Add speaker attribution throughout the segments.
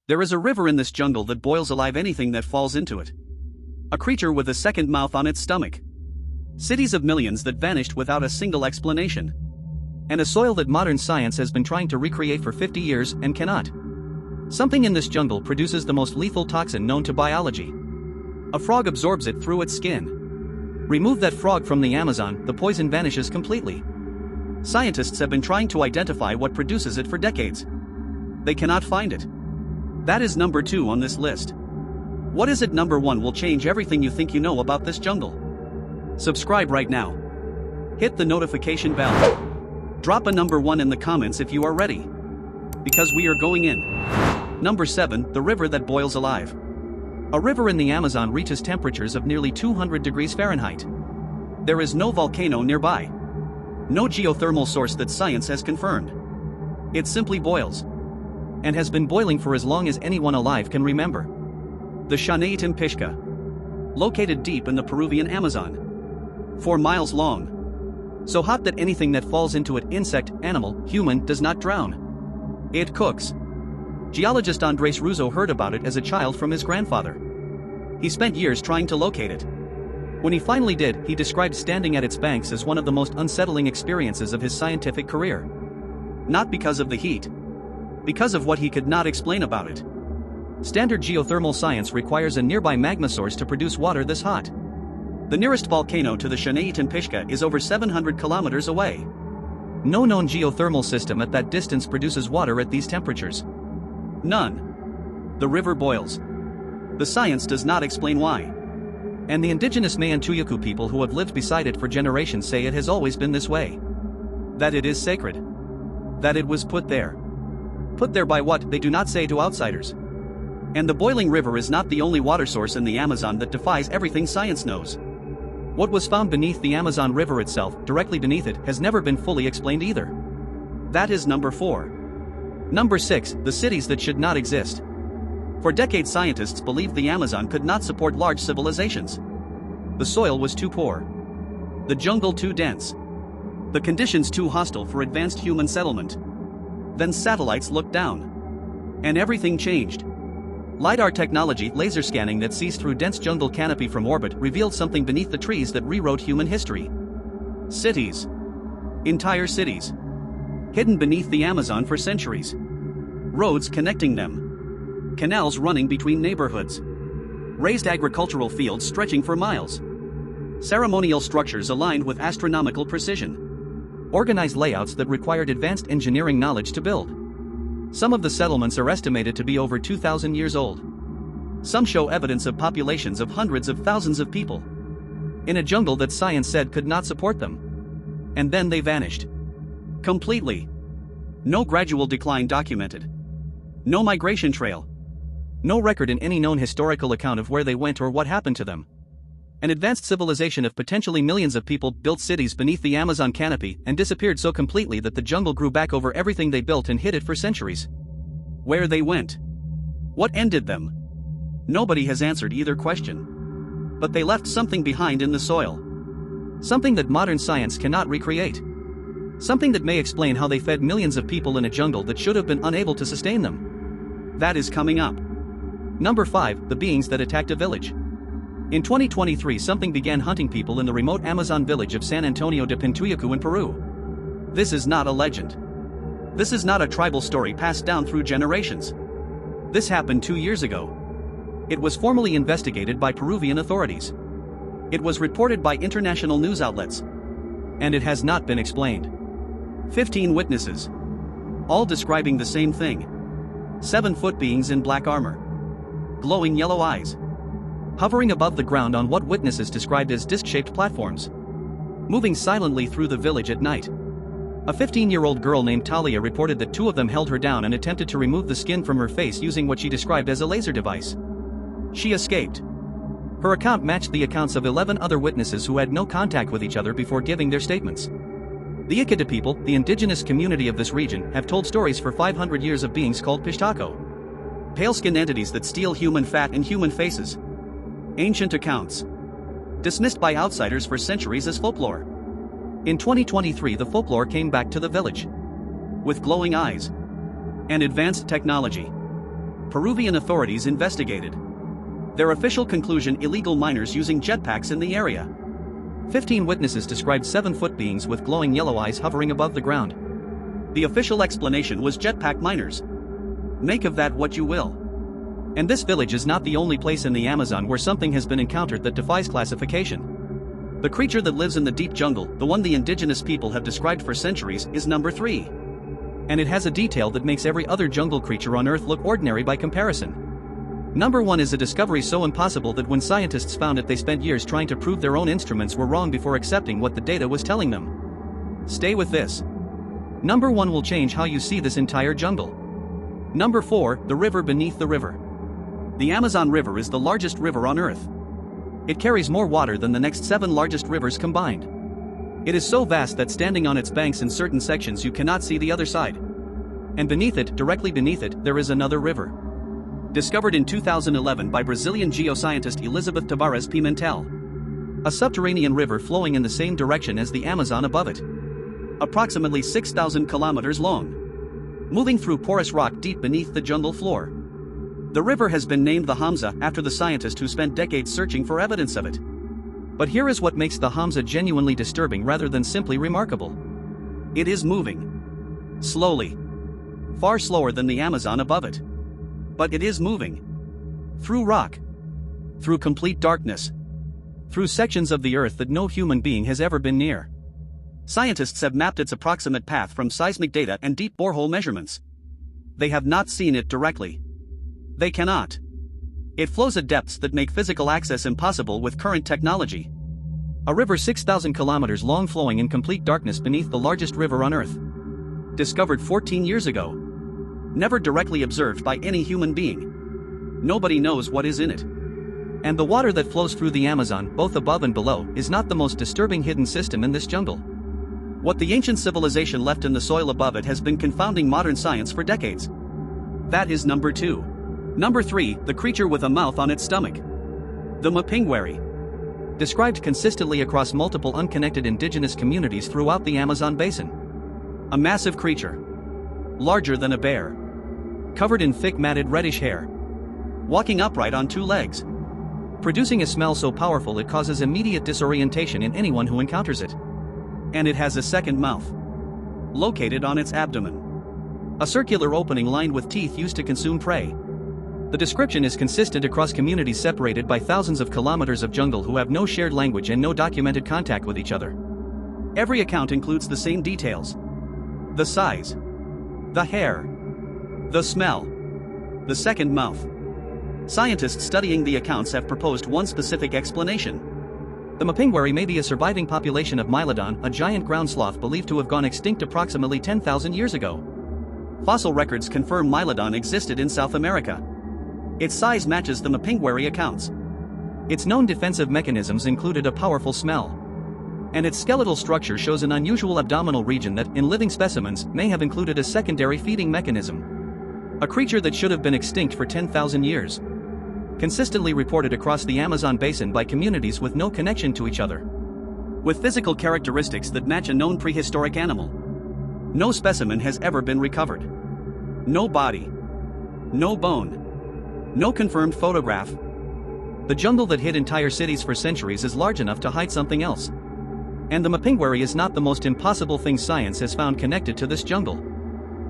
Speaker 1: There is a river in this jungle that boils alive anything that falls into it. A creature with a second mouth on its stomach. Cities of millions that vanished without a single explanation. And a soil that modern science has been trying to recreate for 50 years and cannot. Something in this jungle produces the most lethal toxin known to biology. A frog absorbs it through its skin. Remove that frog from the Amazon, the poison vanishes completely. Scientists have been trying to identify what produces it for decades. They cannot find it. That is number 2 on this list. What is it? Number 1 will change everything you think you know about this jungle. Subscribe right now. Hit the notification bell. Drop a number 1 in the comments if you are ready. Because we are going in. Number 7, the river that boils alive. A river in the Amazon reaches temperatures of nearly 200 degrees Fahrenheit. There is no volcano nearby. No geothermal source that science has confirmed. It simply boils. And has been boiling for as long as anyone alive can remember. The Pishka. Located deep in the Peruvian Amazon. 4 miles long. So hot that anything that falls into it, insect, animal, human, does not drown. It cooks. Geologist Andres Russo heard about it as a child from his grandfather. He spent years trying to locate it. When he finally did, he described standing at its banks as one of the most unsettling experiences of his scientific career. Not because of the heat. Because of what he could not explain about it. Standard geothermal science requires a nearby magma source to produce water this hot. The nearest volcano to the Pishka is over 700 kilometers away. No known geothermal system at that distance produces water at these temperatures. None. The river boils. The science does not explain why. And the indigenous Mayan Tuyuku people who have lived beside it for generations say it has always been this way. That it is sacred. That it was put there. Put there by what, they do not say to outsiders. And the boiling river is not the only water source in the Amazon that defies everything science knows. What was found beneath the Amazon River itself, directly beneath it, has never been fully explained either. That is number 4. Number 6, the cities that should not exist. For decades scientists believed the Amazon could not support large civilizations. The soil was too poor. The jungle too dense. The conditions too hostile for advanced human settlement. Then satellites looked down. And everything changed. LiDAR technology, laser scanning that sees through dense jungle canopy from orbit, revealed something beneath the trees that rewrote human history. Cities. Entire cities. Hidden beneath the Amazon for centuries. Roads connecting them. Canals running between neighborhoods. Raised agricultural fields stretching for miles. Ceremonial structures aligned with astronomical precision. Organized layouts that required advanced engineering knowledge to build. Some of the settlements are estimated to be over 2,000 years old. Some show evidence of populations of hundreds of thousands of people. In a jungle that science said could not support them. And then they vanished. Completely. No gradual decline documented. No migration trail. No record in any known historical account of where they went or what happened to them. An advanced civilization of potentially millions of people built cities beneath the Amazon canopy and disappeared so completely that the jungle grew back over everything they built and hid it for centuries. Where they went? What ended them? Nobody has answered either question. But they left something behind in the soil. Something that modern science cannot recreate. Something that may explain how they fed millions of people in a jungle that should have been unable to sustain them. That is coming up. Number 5, the beings that attacked a village. In 2023, something began hunting people in the remote Amazon village of San Antonio de Pintuyacu in Peru. This is not a legend. This is not a tribal story passed down through generations. This happened 2 years ago. It was formally investigated by Peruvian authorities. It was reported by international news outlets. And it has not been explained. 15 witnesses. All describing the same thing. 7-foot beings in black armor. Glowing yellow eyes. Hovering above the ground on what witnesses described as disc-shaped platforms. Moving silently through the village at night. A 15-year-old girl named Talia reported that 2 of them held her down and attempted to remove the skin from her face using what she described as a laser device. She escaped. Her account matched the accounts of 11 other witnesses who had no contact with each other before giving their statements. The Ikeda people, the indigenous community of this region, have told stories for 500 years of beings called Pishtaco. Pale-skinned entities that steal human fat and human faces. Ancient accounts. Dismissed by outsiders for centuries as folklore. In 2023, the folklore came back to the village. With glowing eyes. And advanced technology. Peruvian authorities investigated. Their official conclusion: illegal miners using jetpacks in the area.
Speaker 2: 15 witnesses described 7-foot beings with glowing yellow eyes hovering above the ground.
Speaker 1: The official explanation was jetpack miners. Make of that what you will.
Speaker 2: And this village is not the only place in the Amazon where something has been encountered that defies classification.
Speaker 1: The creature that lives in the deep jungle, the one the indigenous people have described for centuries, is number 3.
Speaker 2: And it has a detail that makes every other jungle creature on Earth look ordinary by comparison. Number 1 is a discovery so impossible that when scientists found it, they spent years trying to prove their own instruments were wrong before accepting what the data was telling them. Stay with this. Number 1 will change how you see this entire jungle. Number 4, the river beneath the river.
Speaker 1: The Amazon River is the largest river on Earth.
Speaker 2: It carries more water than the next 7 largest rivers combined. It is so vast that standing on its banks in certain sections you cannot see the other side. And beneath it, directly beneath it, there is another river.
Speaker 1: Discovered in 2011 by Brazilian geoscientist Elizabeth Tavares Pimentel.
Speaker 2: A subterranean river flowing in the same direction as the Amazon above it.
Speaker 1: Approximately 6,000 kilometers long. Moving through porous rock deep beneath the jungle floor. The river has been named the Hamza after the scientist who spent decades searching for evidence of it.
Speaker 2: But here is what makes the Hamza genuinely disturbing rather than simply remarkable.
Speaker 1: It is moving. Slowly. Far slower than the Amazon above it. But it is moving. Through rock. Through complete darkness.
Speaker 2: Through sections of the Earth that no human being has ever been near.
Speaker 1: Scientists have mapped its approximate path from seismic data and deep borehole measurements. They have not seen it directly. They cannot. It flows at depths that make physical access impossible with current technology.
Speaker 2: A river 6,000 kilometers long flowing in complete darkness beneath the largest river on Earth.
Speaker 1: Discovered 14 years ago. Never directly observed by any human being. Nobody knows what is in it.
Speaker 2: And the water that flows through the Amazon, both above and below, is not the most disturbing hidden system in this jungle.
Speaker 1: What the ancient civilization left in the soil above it has been confounding modern science for decades. That is number 2. Number 3, the creature with a mouth on its stomach. The Mapinguari.
Speaker 2: Described consistently across multiple unconnected indigenous communities throughout the Amazon basin.
Speaker 1: A massive creature. Larger than a bear.
Speaker 2: Covered in thick matted reddish hair.
Speaker 1: Walking upright on 2 legs.
Speaker 2: Producing a smell so powerful it causes immediate disorientation in anyone who encounters it.
Speaker 1: And it has a second mouth. Located on its abdomen.
Speaker 2: A circular opening lined with teeth used to consume prey. The description is consistent across communities separated by thousands of kilometers of jungle who have no shared language and no documented contact with each other.
Speaker 1: Every account includes the same details. The size. The hair. The smell. The second mouth. Scientists studying the accounts have proposed one specific explanation.
Speaker 2: The Mapinguari may be a surviving population of Mylodon, a giant ground sloth believed to have gone extinct approximately 10,000 years ago.
Speaker 1: Fossil records confirm Mylodon existed in South America. Its size matches the Mapinguari accounts.
Speaker 2: Its known defensive mechanisms included a powerful smell. And its skeletal structure shows an unusual abdominal region that, in living specimens, may have included a secondary feeding mechanism. A creature that should have been extinct for 10,000 years. Consistently reported across the Amazon basin by communities with no connection to each other.
Speaker 1: With physical characteristics that match a known prehistoric animal. No specimen has ever been recovered. No body. No bone. No confirmed photograph.
Speaker 2: The jungle that hid entire cities for centuries is large enough to hide something else. And the Mapinguari is not the most impossible thing science has found connected to this jungle.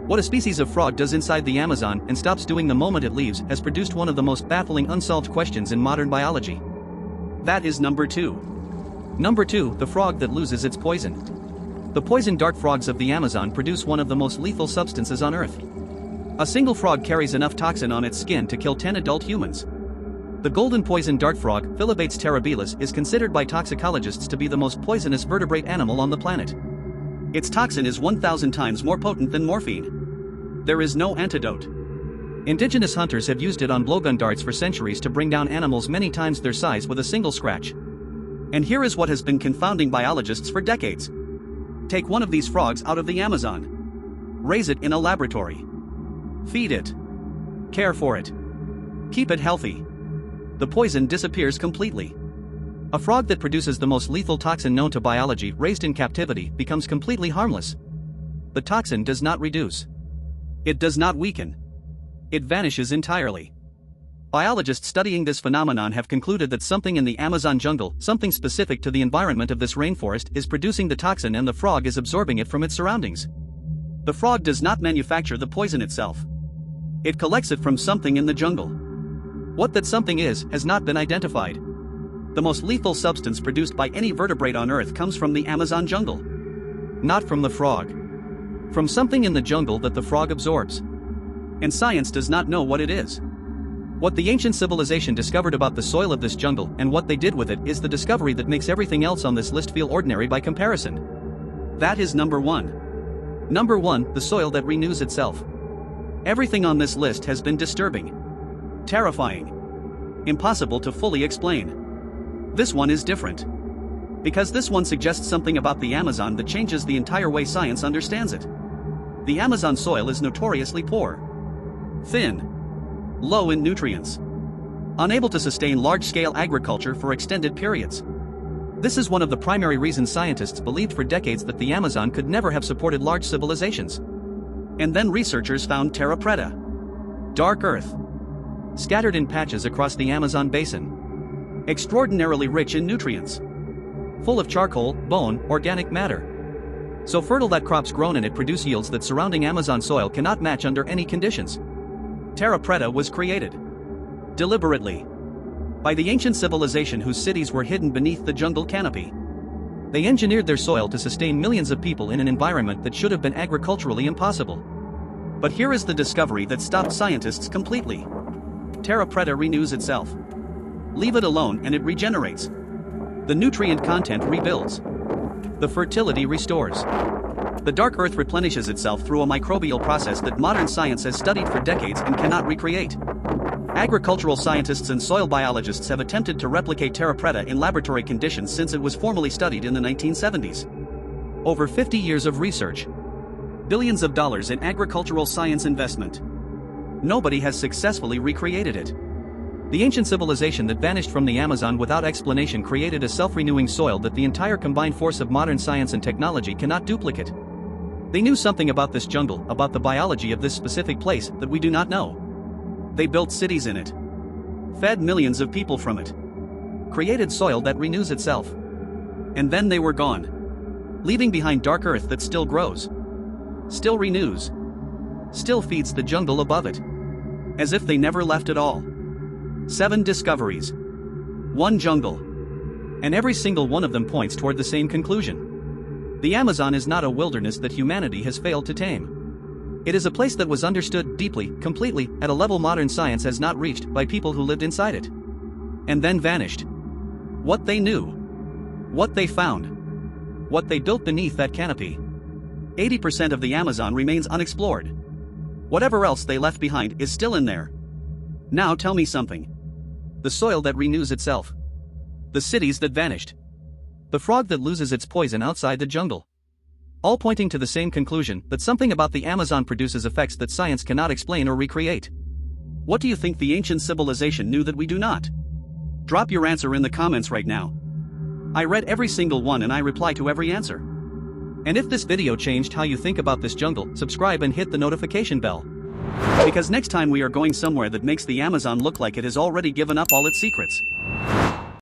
Speaker 2: What a species of frog does inside the Amazon and stops doing the moment it leaves has produced one of the most baffling unsolved questions in modern biology.
Speaker 1: That is number 2.
Speaker 2: Number 2, the frog that loses its poison. The poison dart frogs of the Amazon produce one of the most lethal substances on Earth. A single frog carries enough toxin on its skin to kill 10 adult humans. The golden poison dart frog, Philobates terribilis, is considered by toxicologists to be the most poisonous vertebrate animal on the planet.
Speaker 1: Its toxin is 1,000 times more potent than morphine. There is no antidote.
Speaker 2: Indigenous hunters have used it on blowgun darts for centuries to bring down animals many times their size with a single scratch.
Speaker 1: And here is what has been confounding biologists for decades. Take one of these frogs out of the Amazon. Raise it in a laboratory. Feed it. Care for it. Keep it healthy. The poison disappears completely.
Speaker 2: A frog that produces the most lethal toxin known to biology, raised in captivity, becomes completely harmless. The toxin does not reduce.
Speaker 1: It does not weaken.
Speaker 2: it vanishes entirely. Biologists studying this phenomenon have concluded that something in the Amazon jungle, something specific to the environment of this rainforest, is producing the toxin and the frog is absorbing it from its surroundings. The frog does not manufacture the poison itself. It collects it from something in the jungle. What that something is has not been identified. The most lethal substance produced by any vertebrate on Earth comes from the Amazon jungle. Not from the frog. From something in the jungle that the frog absorbs. And science does not know what it is. What the ancient civilization discovered about the soil of this jungle and what they did with it is the discovery that makes everything else on this list feel ordinary by comparison. That is number 1. Number 1, the soil that renews itself. Everything on this list has been disturbing. Terrifying. Impossible to fully explain. This one is different. Because this one suggests something about the Amazon that changes the entire way science understands it. The Amazon soil is notoriously poor. Thin. Low in nutrients. Unable to sustain large-scale agriculture for extended periods. This is one of the primary reasons scientists believed for decades that the Amazon could never have supported large civilizations. And then researchers found terra preta. Dark earth. Scattered in patches across the Amazon basin. Extraordinarily rich in nutrients. Full of charcoal, bone, organic matter. So fertile that crops grown in it produce yields that surrounding Amazon soil cannot match under any conditions. Terra preta was created. Deliberately. By the ancient civilization whose cities were hidden beneath the jungle canopy. They engineered their soil to sustain millions of people in an environment that should have been agriculturally impossible. But here is the discovery that stopped scientists completely. Terra preta renews itself. Leave it alone and it regenerates. The nutrient content rebuilds. The fertility restores. The dark earth replenishes itself through a microbial process that modern science has studied for decades and cannot recreate. Agricultural scientists and soil biologists have attempted to replicate terra preta in laboratory conditions since it was formally studied in the 1970s. Over 50 years of research. Billions of dollars in agricultural science investment. Nobody has successfully recreated it. The ancient civilization that vanished from the Amazon without explanation created a self-renewing soil that the entire combined force of modern science and technology cannot duplicate. They knew something about this jungle, about the biology of this specific place, that we do not know. They built cities in it. Fed millions of people from it. Created soil that renews itself. And then they were gone. Leaving behind dark earth that still grows. Still renews. Still feeds the jungle above it. As if they never left at all. 7 discoveries. 1 jungle. And every single one of them points toward the same conclusion. The Amazon is not a wilderness that humanity has failed to tame. It is a place that was understood deeply, completely, at a level modern science has not reached by people who lived inside it. And then vanished. What they knew. What they found. What they built beneath that canopy. 80% of the Amazon remains unexplored. Whatever else they left behind is still in there. Now tell me something. The soil that renews itself. The cities that vanished. The frog that loses its poison outside the jungle. All pointing to the same conclusion, that something about the Amazon produces effects that science cannot explain or recreate. What do you think the ancient civilization knew that we do not? Drop your answer in the comments right now. I read every single one and I reply to every answer. And if this video changed how you think about this jungle, subscribe and hit the notification bell. Because next time we are going somewhere that makes the Amazon look like it has already given up all its secrets.